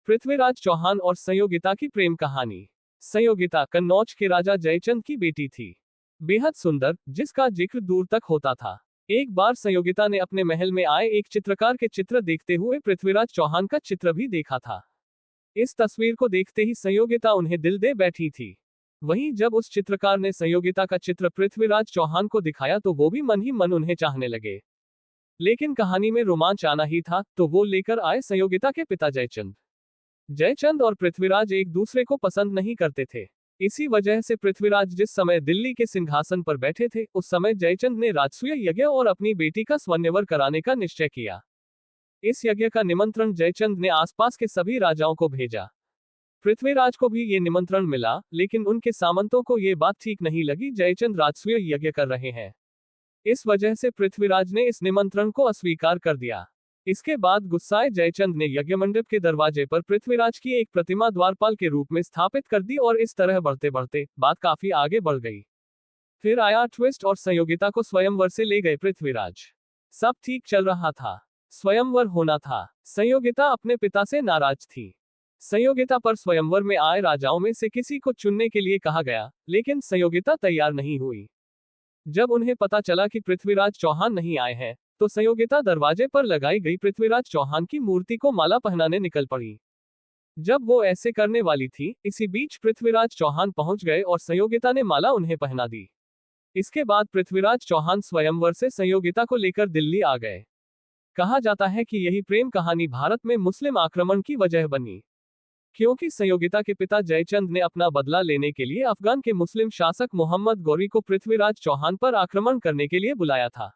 पृथ्वीराज चौहान और संयोगिता की प्रेम कहानी। संयोगिता कन्नौज के राजा जयचंद की बेटी थी। बेहद सुंदर, जिसका जिक्र दूर तक होता था। एक बार संयोगिता ने अपने महल में आए एक चित्रकार के चित्र देखते हुए पृथ्वीराज चौहान का चित्र भी देखा था। इस तस्वीर को देखते ही संयोगिता उन्हें दिल दे बैठी थी। वहीं जब उस चित्रकार ने संयोगिता का चित्र पृथ्वीराज चौहान को दिखाया तो वो भी मन ही मन उन्हें चाहने लगे। लेकिन कहानी में रोमांच आना ही था तो वो लेकर आए संयोगिता के पिता जयचंद। जयचंद और पृथ्वीराज एक दूसरे को पसंद नहीं करते थे। इसी वजह से पृथ्वीराज जिस समय दिल्ली के सिंहासन पर बैठे थे उस समय जयचंद ने राजसूय यज्ञ और अपनी बेटी का स्वयंवर कराने का निश्चय किया। इस यज्ञ का निमंत्रण जयचंद ने आसपास के सभी राजाओं को भेजा। पृथ्वीराज को भी ये निमंत्रण मिला, लेकिन उनके सामंतों को ये बात ठीक नहीं लगी जयचंद राजसूय यज्ञ कर रहे हैं। इस वजह से पृथ्वीराज ने इस निमंत्रण को अस्वीकार कर दिया। इसके बाद गुस्साए जयचंद ने यज्ञमंडप के दरवाजे पर पृथ्वीराज की एक प्रतिमा द्वारपाल के रूप में स्थापित कर दी और इस तरह बढ़ते बढ़ते बात काफी आगे बढ़ गई। फिर आया ट्विस्ट और संयोगिता को स्वयंवर से ले गए पृथ्वीराज। सब ठीक चल रहा था, स्वयंवर होना था। संयोगिता अपने पिता से नाराज थी। संयोगिता पर स्वयंवर में आए राजाओं में से किसी को चुनने के लिए कहा गया, लेकिन संयोगिता तैयार नहीं हुई। जब उन्हें पता चला कि पृथ्वीराज चौहान नहीं आए हैं तो संयोगिता दरवाजे पर लगाई गई पृथ्वीराज चौहान की मूर्ति को माला पहनाने निकल पड़ी। जब वो ऐसे करने वाली थी, इसी बीच पृथ्वीराज चौहान पहुंच गए और संयोगिता ने माला उन्हें पहना दी। इसके बाद पृथ्वीराज चौहान स्वयंवर से संयोगिता को लेकर दिल्ली आ गए। कहा जाता है कि यही प्रेम कहानी भारत में मुस्लिम आक्रमण की वजह बनी, क्योंकि संयोगिता के पिता जयचंद ने अपना बदला लेने के लिए अफगान के मुस्लिम शासक मोहम्मद गौरी को पृथ्वीराज चौहान पर आक्रमण करने के लिए बुलाया था।